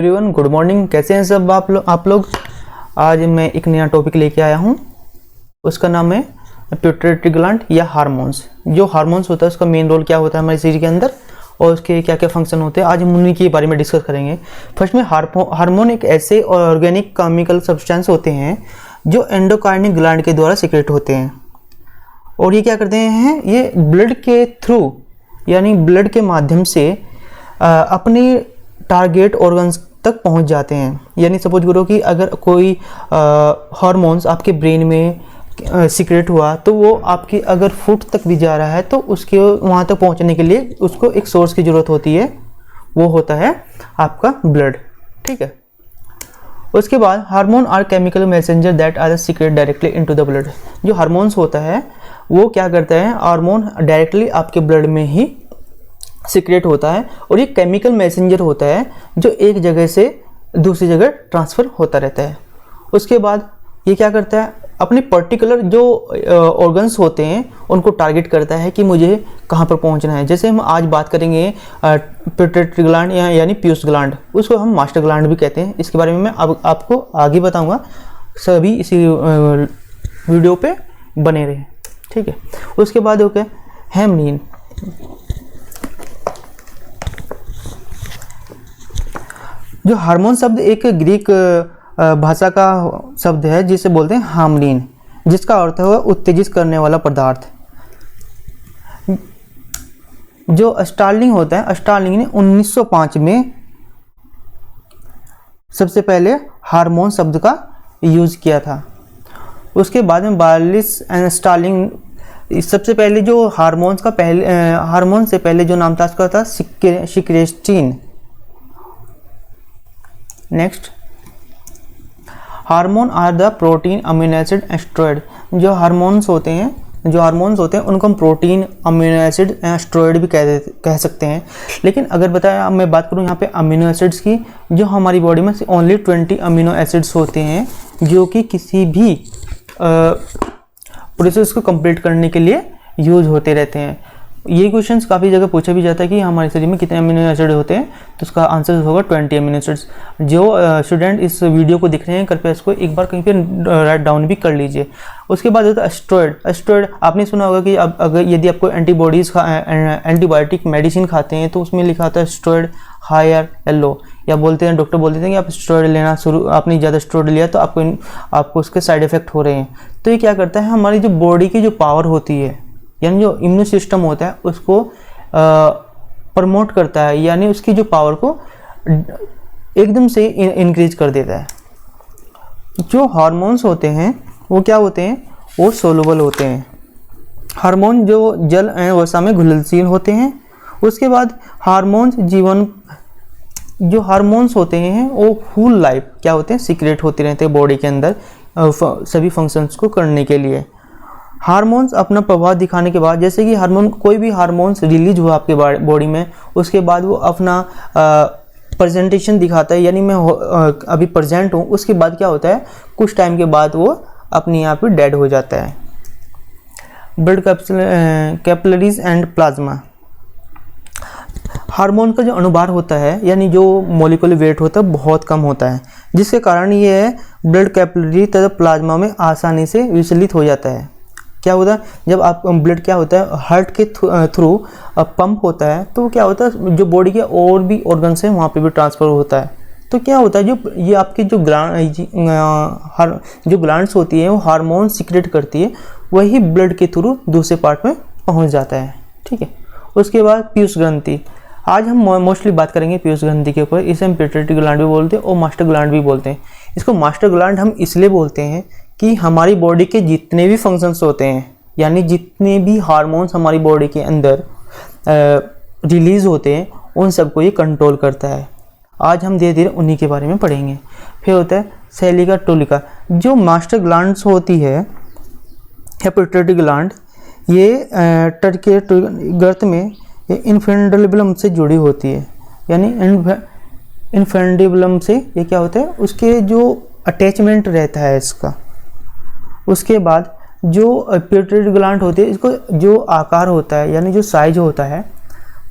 Everyone, good morning. कैसे हैं सब आप लोग। आज मैं एक नया टॉपिक लेके आया हूँ। उसका नाम है पिट्यूटरी ग्लैंड या हार्मोन्स। जो हार्मोन्स होता है उसका मेन रोल क्या होता है हमारे शरीर के अंदर और उसके क्या क्या फंक्शन होते हैं, आज हम उन्हीं के बारे में डिस्कस करेंगे। फर्स्ट में हार्मोन एक ऐसे ऑर्गेनिक केमिकल सब्सटेंस होते हैं जो एंडोक्राइनिक ग्लैंड के द्वारा सीक्रेट होते हैं। और ये क्या करते हैं, ये ब्लड के थ्रू यानी ब्लड के माध्यम से अपनी टारगेट ऑर्गन्स तक पहुंच जाते हैं। यानी सपोज करो कि अगर कोई हार्मोन्स आपके ब्रेन में सीक्रेट हुआ तो वो आपकी अगर फुट तक भी जा रहा है तो उसके वहाँ तक पहुँचने के लिए उसको एक सोर्स की ज़रूरत होती है, वो होता है आपका ब्लड। ठीक है। उसके बाद hormone are chemical messenger that are secrete directly into the blood. जो हार्मोन्स होता है वो क्या करता है, हार्मोन डायरेक्टली आपके ब्लड में ही सीक्रेट होता है और ये केमिकल मैसेंजर होता है जो एक जगह से दूसरी जगह ट्रांसफ़र होता रहता है। उसके बाद ये क्या करता है, अपनी पर्टिकुलर जो ऑर्गन्स होते हैं उनको टारगेट करता है कि मुझे कहाँ पर पहुँचना है। जैसे हम आज बात करेंगे पिट्यूटरी ग्लैंड यानी पीयूष ग्लैंड, उसको हम मास्टर ग्लैंड भी कहते हैं। इसके बारे में मैं अब आपको आगे बताऊँगा, सभी इसी वीडियो पे बने रहे। ठीक है। उसके बाद ओके हेमनीन। जो हार्मोन शब्द एक ग्रीक भाषा का शब्द है जिसे बोलते हैं हार्मोन, जिसका अर्थ है उत्तेजित करने वाला पदार्थ। जो स्टार्लिंग होता है, स्टार्लिंग ने 1905 में सबसे पहले हार्मोन शब्द का यूज किया था। उसके बाद में बार्लिस एंड स्टार्लिंग, सबसे पहले जो हार्मोन्स का हार्मोन से पहले जो नाम था उसका था secretin. Next, hormone are the protein amino acid steroid. जो हार्मोन्स होते हैं उनको हम प्रोटीन अमीनो एसिड एस्ट्रॉइड भी कह सकते हैं। लेकिन अगर मैं बात करूं यहाँ पे अमीनो एसिड्स की, जो हमारी बॉडी में ओनली 20 अमीनो एसिड्स होते हैं जो कि किसी भी प्रोसेस को कंप्लीट करने के लिए यूज होते रहते हैं। ये क्वेश्चंस काफ़ी जगह पूछा भी जाता है कि हमारे शरीर में कितने अमीनो एसिड होते हैं, तो उसका आंसर होगा 20 अमीनो एसिड्स। जो स्टूडेंट इस वीडियो को दिख रहे हैं कृपया इसको एक बार कहीं पे राइट डाउन भी कर लीजिए। उसके बाद होता है एस्ट्रॉइड। एस्ट्रॉइड आपने सुना होगा कि अब अगर यदि आपको एंटीबायोटिक मेडिसिन खाते हैं तो उसमें लिखा होता है स्टेरॉइड हायर येलो, या डॉक्टर बोलते हैं कि आप स्टेरॉइड लेना आपने ज़्यादा स्टेरॉइड लिया तो आपको उसके साइड इफेक्ट हो रहे हैं। तो ये क्या करता है, हमारी जो बॉडी की जो पावर होती है यानी जो इम्यून सिस्टम होता है उसको प्रमोट करता है, यानी उसकी जो पावर को एकदम से इंक्रीज कर देता है। जो हार्मोन्स होते हैं वो क्या होते हैं, वो सोलुबल होते हैं। हार्मोन जो जल एवं वसा में घुलनशील होते हैं। उसके बाद जो हार्मोन्स होते हैं वो फुल लाइफ क्या होते हैं, सीक्रेट होते रहते हैं बॉडी के अंदर सभी फंक्शंस को करने के लिए। हार्मोन्स अपना प्रभाव दिखाने के बाद, जैसे कि कोई भी हार्मोन्स रिलीज हुआ आपके बॉडी में, उसके बाद वो अपना प्रेजेंटेशन दिखाता है, यानी मैं अभी प्रेजेंट हूँ। उसके बाद क्या होता है, कुछ टाइम के बाद वो अपने आप ही डेड हो जाता है। Blood capillaries and plasma. Hormone का जो अनुभार होता है यानी जो मोलिकुलर वेट होता है बहुत कम होता है, जिसके कारण ये ब्लड कैपिलरी तथा प्लाज्मा में आसानी से विचलित हो जाता है। क्या होता है, जब आप ब्लड क्या होता है हार्ट के थ्रू पंप होता है तो क्या होता है जो बॉडी के और भी ऑर्गन्स हैं वहाँ पे भी ट्रांसफ़र होता है। तो क्या होता है, जो ये आपकी जो ग्लैंड्स होती है वो हार्मोन सीक्रेट करती है, वही ब्लड के थ्रू दूसरे पार्ट में पहुँच जाता है। ठीक है। उसके बाद पीयूष ग्रंथि। आज हम मोस्टली बात करेंगे पीयूष ग्रंथि के ऊपर। इसे हम पिट्यूटरी ग्लैंड भी बोलते हैं और मास्टर ग्लैंड भी बोलते हैं। इसको मास्टर ग्लैंड हम इसलिए बोलते हैं कि हमारी बॉडी के जितने भी फंक्शंस होते हैं यानी जितने भी हार्मोन्स हमारी बॉडी के अंदर रिलीज होते हैं उन सबको ये कंट्रोल करता है। आज हम धीरे धीरे उन्हीं के बारे में पढ़ेंगे। फिर होता है सेलिका टोलिका। जो मास्टर ग्लैंड्स होती है या पिट्यूटरी ग्लैंड, ये तट के गर्त में इन्फेंडिबुलम से जुड़ी होती है, यानी इन्फेंडिबुलम से ये क्या होता है, उसके जो अटैचमेंट रहता है इसका। उसके बाद जो पिट्यूटरी ग्लैंड होती है, इसको जो आकार होता है यानी जो साइज होता है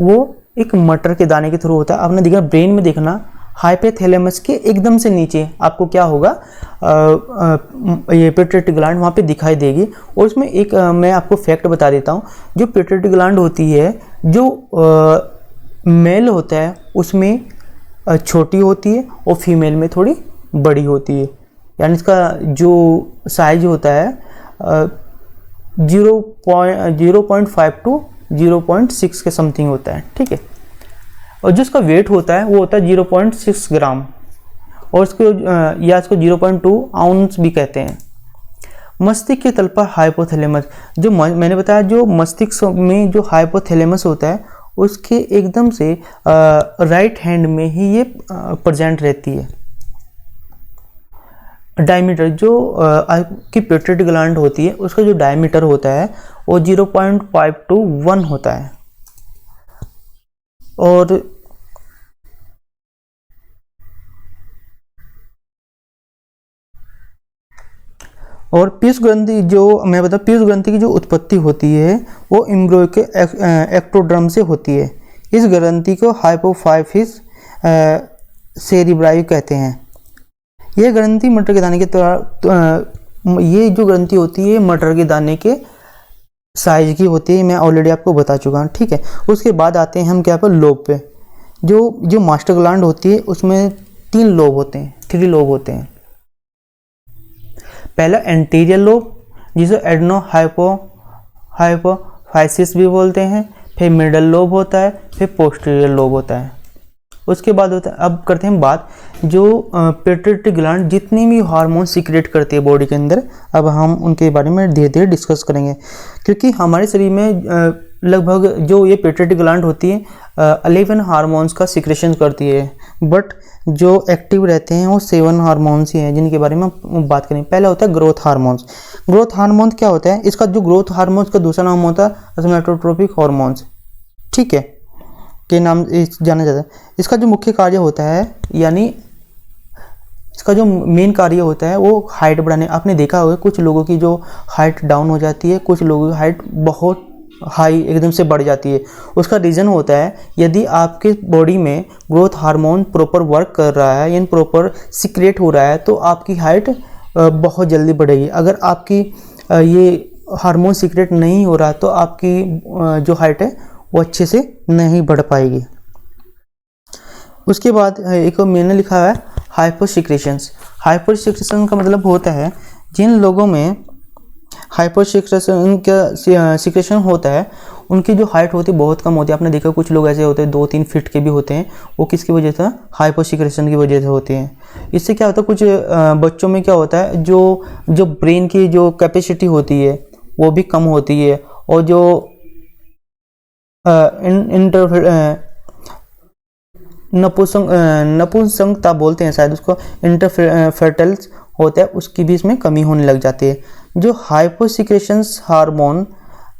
वो एक मटर के दाने के थ्रू होता है। आपने देखा ब्रेन में देखना हाइपोथैलेमस के एकदम से नीचे आपको क्या होगा, ये पिट्यूटरी ग्लैंड वहाँ पे दिखाई देगी। और उसमें एक मैं आपको फैक्ट बता देता हूँ, जो पिट्यूटरी ग्लैंड होती है, जो मेल होता है उसमें छोटी होती है और फीमेल में थोड़ी बड़ी होती है, यानी इसका जो साइज होता है 0.5 टू 0.6 के समथिंग होता है, ठीक है। और जो इसका वेट होता है वो होता है 0.6 ग्राम, और इसको या इसको 0.2 आउंस भी कहते हैं। मस्तिष्क के तल पर हाइपोथैलेमस, जो मैंने बताया जो मस्तिष्क में जो हाइपोथैलेमस होता है उसके एकदम से राइट हैंड में ही ये प्रेजेंट रहती है। डायमीटर, जो आपकी पिट्यूटरी ग्लैंड होती है उसका जो डायमीटर होता है वो 0.5 टू 1 होता है। और पीयूष ग्रंथि, जो मैं बता पीयूष ग्रंथि की जो उत्पत्ति होती है वो एम्ब्रियो के एक्टोडर्म से होती है। इस ग्रंथि को हाइपोफाइसिस सेरिब्राई कहते हैं। यह ग्रंथि मटर के दाने के ये जो ग्रंथि होती है मटर के दाने के साइज की होती है, मैं ऑलरेडी आपको बता चुका हूँ, ठीक है। उसके बाद आते हैं हम क्या पर लोब पे। जो मास्टर ग्लैंड होती है उसमें 3 लोब होते हैं, 3 लोब होते हैं। पहला एंटीरियर लोब जिसे एडनो हाइपोफाइसिस भी बोलते हैं, फिर मिडल लोब होता है, फिर पोस्टीरियर लोब होता है। उसके बाद होता है, अब करते हैं बात जो पिट्यूटरी ग्लैंड जितनी भी हार्मोन सीक्रेट करती है बॉडी के अंदर, अब हम उनके बारे में धीरे धीरे डिस्कस करेंगे। क्योंकि हमारे शरीर में लगभग जो ये पिट्यूटरी ग्लैंड होती है 11 हार्मोन्स का सीक्रेशन करती है, बट जो एक्टिव रहते हैं वो 7 हार्मोन्स ही हैं जिनके बारे में हम बात करें। पहला होता है ग्रोथ हार्मोन्स। ग्रोथ हार्मोन क्या होता है, इसका जो ग्रोथ हार्मोन्स का दूसरा नाम होता है सोमैटोट्रोपिक हार्मोन्स, ठीक है, के नाम जाना जाता है। इसका जो मुख्य कार्य होता है, यानी इसका जो मेन कार्य होता है वो हाइट बढ़ाने। आपने देखा होगा कुछ लोगों की जो हाइट डाउन हो जाती है, कुछ लोगों की हाइट बहुत हाई एकदम से बढ़ जाती है। उसका रीज़न होता है यदि आपके बॉडी में ग्रोथ हार्मोन प्रॉपर वर्क कर रहा है, यानी प्रॉपर सीक्रेट हो रहा है, तो आपकी हाइट बहुत जल्दी बढ़ेगी। अगर आपकी ये हार्मोन सीक्रेट नहीं हो रहा तो आपकी जो हाइट है वो अच्छे से नहीं बढ़ पाएगी। उसके बाद एक मैंने लिखा है हाइपोसिक्रेशंस। हाइपोसिक्रेशन का मतलब होता है जिन लोगों में हाइपोसिक्रेशन का सिक्रेशन होता है उनकी जो हाइट होती है बहुत कम होती है। आपने देखा कुछ लोग ऐसे होते हैं 2-3 फीट के भी होते हैं, वो किसकी वजह से, हाइपोसिक्रेशन की वजह से होते हैं। इससे क्या होता है, कुछ बच्चों में क्या होता है, जो ब्रेन की जो कैपेसिटी होती है वो भी कम होती है, और जो नपुंसकता बोलते हैं शायद उसको, इंटरफेरटल्स होता है, उसकी भी इसमें कमी होने लग जाती है। जो हाइपोसिक्रेशंस हार्मोन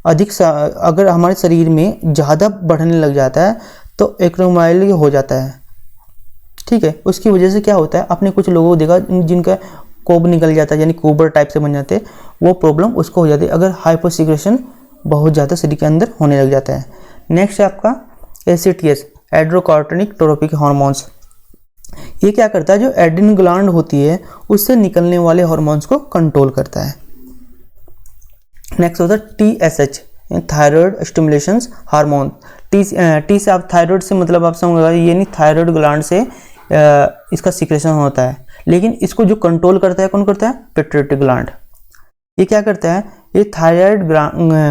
अगर हमारे शरीर में ज़्यादा बढ़ने लग जाता है तो एक्रोमाइल हो जाता है, ठीक है। उसकी वजह से क्या होता है, आपने कुछ लोगों को देखा जिनका कोब निकल जाता है, यानी कोबर टाइप से बन जाते हैं, वो प्रॉब्लम उसको हो जाती है अगर हाइपोसिक्रेशन बहुत ज़्यादा शरीर के अंदर होने लग जाता है। नेक्स्ट है आपका एसीटीएस, एड्रोकॉर्टिक ट्रोपिक हार्मोन्स। ये क्या करता है, जो एड्रिनल ग्लैंड होती है उससे निकलने वाले हार्मोन्स को कंट्रोल करता है। नेक्स्ट होता है TSH, thyroid stimulation hormone. T से आप थायराइड से मतलब आप समझ लगा, ये नहीं, थायराइड ग्लैंड से इसका सिक्रेशन होता है, लेकिन इसको जो कंट्रोल करता है कौन करता है, पिट्यूटरी ग्लैंड। ये क्या करता है, ये थायराइड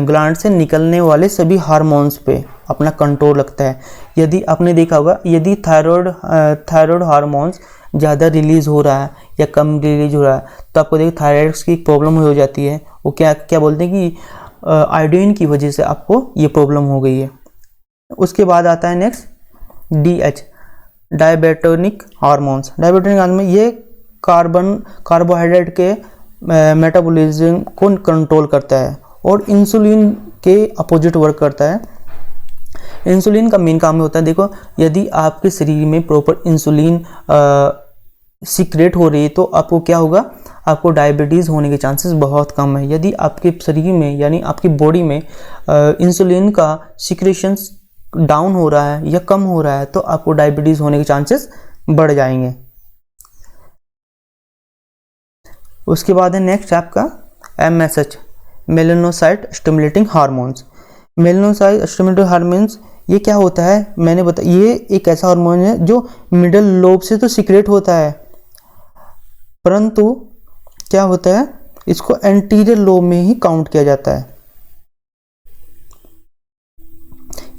ग्लैंड से निकलने वाले सभी हार्मोन्स पे अपना कंट्रोल रखता है। यदि आपने देखा होगा, यदि थायराइड हार्मोन्स ज़्यादा रिलीज़ हो रहा है या कम रिलीज हो रहा है तो आपको देखिए थायराइड की प्रॉब्लम हो जाती है। वो क्या बोलते हैं कि आयोडीन की वजह से आपको ये प्रॉब्लम हो गई है। उसके बाद आता है नेक्स्ट DH, डायबेटोनिक हार्मोन्स। डायबेटोनिक हार्मोन ये कार्बोहाइड्रेट के मेटाबॉलिज्म को कंट्रोल करता है और इंसुलिन के अपोजिट वर्क करता है। इंसुलिन का मेन काम होता है, देखो यदि आपके शरीर में प्रॉपर इंसुलिन सीक्रेट हो रही है तो आपको क्या होगा, आपको डायबिटीज़ होने के चांसेस बहुत कम है। यदि आपके शरीर में यानी आपकी बॉडी में इंसुलिन का सीक्रेशंस डाउन हो रहा है या कम हो रहा है तो आपको डायबिटीज़ होने के चांसेस बढ़ जाएंगे। उसके बाद है नेक्स्ट आपका MSH, melanocyte stimulating hormones. Melanocyte stimulating hormones ये क्या होता है, मैंने बताया ये एक ऐसा हार्मोन है जो मिडल लोब से तो सीक्रेट होता है, परंतु क्या होता है इसको एंटीरियर लोब में ही काउंट किया जाता है।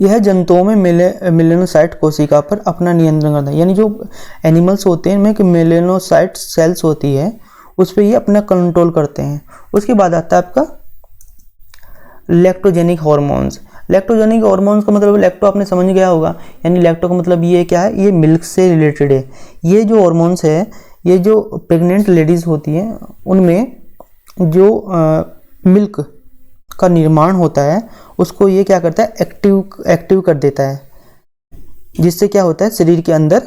यह जंतुओं में मेलानोसाइट कोशिका पर अपना नियंत्रण करता है, यानी जो एनिमल्स होते हैं इनमें मेलानोसाइट सेल्स होती है उस पर ये अपना कंट्रोल करते हैं। उसके बाद आता है आपका लैक्टोजेनिक हार्मोन्स। लैक्टोजेनिक हार्मोन्स का मतलब लैक्टो आपने समझ गया होगा, यानी लैक्टो का मतलब ये क्या है, ये मिल्क से रिलेटेड है। ये जो हार्मोन्स है ये जो प्रेग्नेंट लेडीज़ होती हैं उनमें जो मिल्क का निर्माण होता है उसको ये क्या करता है, एक्टिव कर देता है, जिससे क्या होता है शरीर के अंदर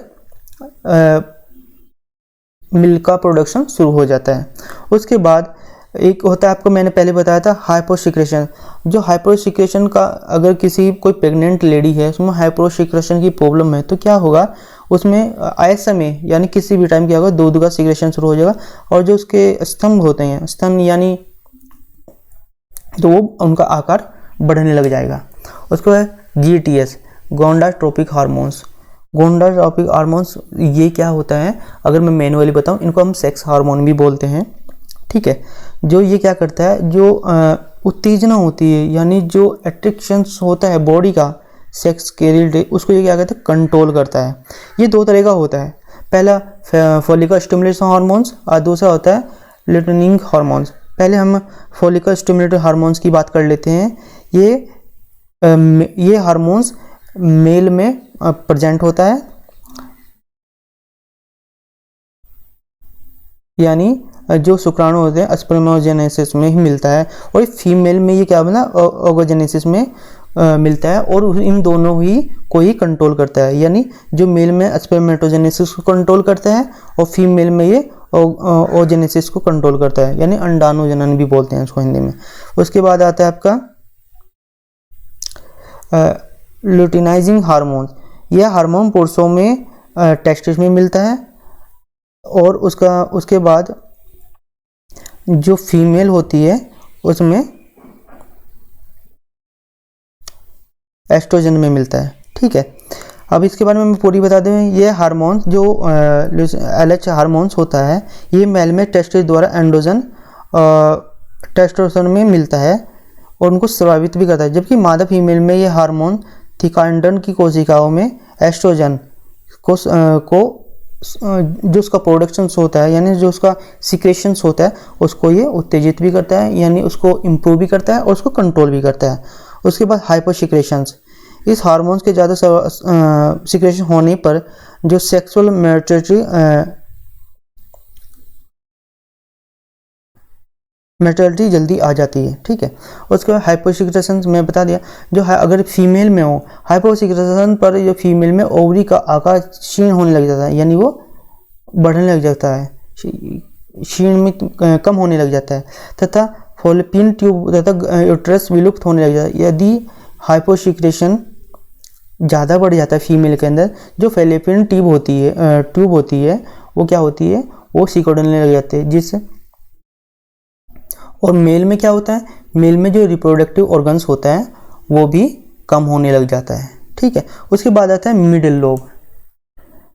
मिल्क का प्रोडक्शन शुरू हो जाता है। उसके बाद एक होता है आपको मैंने पहले बताया था हाइपोसिक्रेशन। जो हाइपोसिक्रेशन का अगर किसी कोई प्रेग्नेंट लेडी है उसमें हाइपोसिक्रेशन की प्रॉब्लम है तो क्या होगा, उसमें ऐसे में यानी किसी भी टाइम क्या होगा दूध का सिक्रेशन शुरू हो जाएगा और जो उसके स्तंभ होते हैं, स्तन यानी तो वो उनका आकार बढ़ने लग जाएगा। उसके बाद GTS, gonadotropic hormones. Gonadotropic hormones ये क्या होता है, अगर मैं मैनुअली बताऊं इनको हम सेक्स हार्मोन भी बोलते हैं, ठीक है। जो ये क्या करता है, जो उत्तेजना होती है यानी जो अट्रैक्शंस होता है बॉडी का सेक्स के रिलेटेड, उसको ये क्या कहते हैं कंट्रोल करता है। ये दो तरह का होता है, पहला फॉलिकल स्टिमुलेशन हार्मोन्स और दूसरा होता है लुटेनिंग हार्मोन्स। पहले हम फॉलिकल स्टिमुलेटर हार्मोन्स की बात कर लेते हैं। ये हार्मोन्स मेल में प्रेजेंट होता है, यानी जो शुक्राणु होते हैं स्पर्मेटोजेनेसिस में ही मिलता है, और फीमेल में ये क्या बना ओगोजेनेसिस में मिलता है, और इन दोनों ही को ही कंट्रोल करता है। यानी जो मेल में स्पर्मेटोजेनेसिस को कंट्रोल करता है और फीमेल में ये ओजेनेसिस को कंट्रोल करता है, यानी अंडाणुजनन भी बोलते हैं उसको हिंदी में। उसके बाद आता है आपका लुटिनाइजिंग हार्मोन। यह हार्मोन पुरुषों में टेस्टिस में मिलता है, और उसके बाद जो फीमेल होती है उसमें एस्ट्रोजन में मिलता है, ठीक है। अब इसके बारे में मैं पूरी बता दूं, ये हार्मोन्स जो LH हार्मोन्स होता है ये मेल में टेस्टिस द्वारा एंड्रोजन टेस्टोस्टेरोन में मिलता है और उनको प्रभावित भी करता है, जबकि मादा फीमेल में ये हार्मोन थिकांडन की कोशिकाओं में एस्ट्रोजन को जो उसका प्रोडक्शंस होता है यानी जो उसका सिक्रेशंस होता है उसको ये उत्तेजित भी करता है, यानी उसको इम्प्रूव भी करता है और उसको कंट्रोल भी करता है। उसके बाद हाइपोसिक्रेशंस, इस हार्मोन्स के ज़्यादा सिक्रेशन होने पर जो सेक्सुअल मैच्योरिटी जल्दी आ जाती है, ठीक है। उसके बाद हाइपोसिक्रेशन मैं बता दिया, जो है अगर फीमेल में हो हाइपोसिक्रेशन पर जो फीमेल में ओवरी का आकार क्षीण होने लग जाता है, यानी वो बढ़ने लग जाता है, क्षीण में कम होने लग जाता है, तथा फॉलोपियन ट्यूब तथा यूट्रस विलुप्त होने लग जाता है। यदि हाइपोसिक्रेशन ज़्यादा बढ़ जाता है फीमेल के अंदर, जो फैलोपियन ट्यूब होती है वो क्या होती है, वो सिकुड़ने लग जाते हैं, जिससे और मेल में क्या होता है, मेल में जो रिप्रोडक्टिव ऑर्गन्स होता है वो भी कम होने लग जाता है, ठीक है। उसके बाद आता है मिडिल लोब।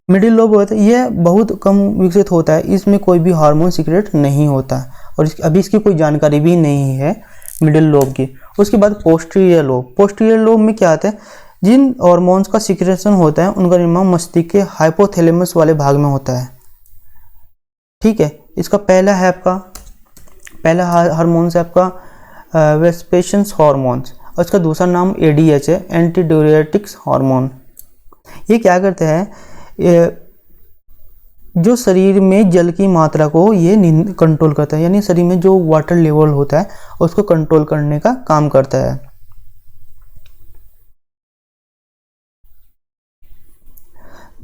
मिडिल लोब होता है ये बहुत कम विकसित होता है, इसमें कोई भी हार्मोन सीक्रेट नहीं होता और अभी इसकी कोई जानकारी भी नहीं है मिडिल लोब की। उसके बाद पोस्टीरियर लोब। पोस्टीरियर लोब में क्या आता है, जिन हार्मोन्स का सीक्रेशन होता है उनका निर्माण मस्तिष्क के हाइपोथैलेमस वाले भाग में होता है, ठीक है। इसका पहला हार्मोन है आपका वेस्पेशियंस हार्मोन्स, और इसका दूसरा नाम ADH है, एंटी डाययूरेटिक्स हार्मोन। ये क्या करते हैं, जो शरीर में जल की मात्रा को ये कंट्रोल करता है, यानी शरीर में जो वाटर लेवल होता है उसको कंट्रोल करने का काम करता है।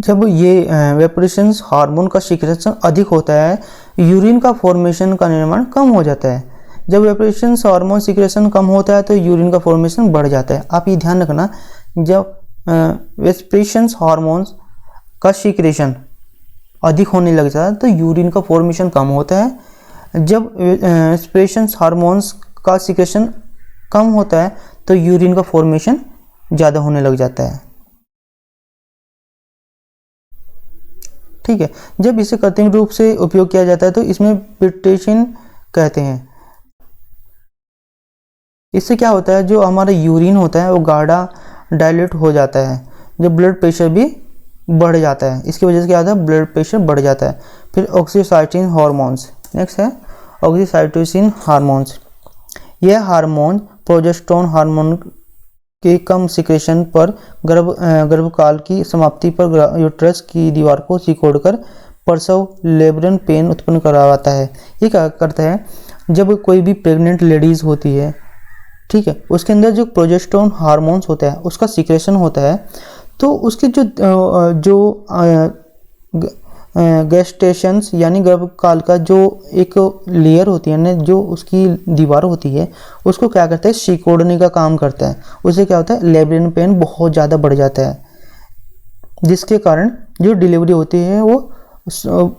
जब ये वेपरेशंस हार्मोन का सीक्रेशन अधिक होता है, यूरिन का फॉर्मेशन का निर्माण कम हो जाता है। जब वेपरेशंस हार्मोन सीक्रेशन कम होता है तो यूरिन का फॉर्मेशन बढ़ जाता है। आप ये ध्यान रखना, जब वेपरेशंस हार्मोन्स का सीक्रेशन अधिक होने लग जाता है तो यूरिन का फॉर्मेशन कम होता है। जब सेक्रेशन हार्मोन्स का सिक्रेशन कम होता है तो यूरिन का फॉर्मेशन ज़्यादा होने लग जाता है। ठीक है, जब इसे कृत्रिम रूप से उपयोग किया जाता है तो इसमें पिट्रेशन कहते हैं। इससे क्या होता है, जो हमारा यूरिन होता है वो गाढ़ा डायलेट हो जाता है, जो ब्लड प्रेशर भी बढ़ जाता है। इसकी वजह से क्या होता है, ब्लड प्रेशर बढ़ जाता है। फिर ऑक्सीटोसिन हार्मोन्स, नेक्स्ट है ऑक्सीटोसिन हार्मोन्स। यह हार्मोन प्रोजेस्टेरोन हार्मोन के कम सिक्रेशन पर गर्भकाल की समाप्ति पर यूट्रस की दीवार को सिकोड़कर प्रसव लेबरन पेन उत्पन्न करवाता है। ये क्या करता है, जब कोई भी प्रेग्नेंट लेडीज़ होती है, ठीक है, उसके अंदर जो प्रोजेस्टेरोन हार्मोन्स होता है उसका सिक्रेशन होता है, तो उसके जो गेस्टेशंस यानी गर्भकाल का जो एक लेयर होती है ना, जो उसकी दीवार होती है, उसको क्या करता है, सिकोड़ने का काम करता है। उससे क्या होता है, लेबरन पेन बहुत ज़्यादा बढ़ जाता है, जिसके कारण जो डिलीवरी होती है वो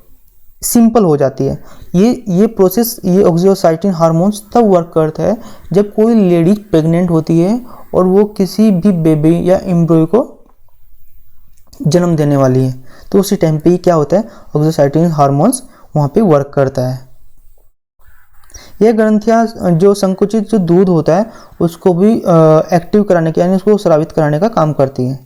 सिंपल हो जाती है। ये प्रोसेस, ये ऑक्सीटोसिन हार्मोन्स तब वर्क करता है जब कोई लेडी प्रेग्नेंट होती है और वो किसी भी बेबी या एम्ब्रॉय को जन्म देने वाली है, तो उसी टाइम पे क्या होता है, ऑक्सीटोसिन हार्मोन्स वहाँ पे वर्क करता है। यह ग्रंथियाँ जो संकुचित जो दूध होता है उसको भी एक्टिव कराने के यानी उसको स्रावित कराने का काम करती है।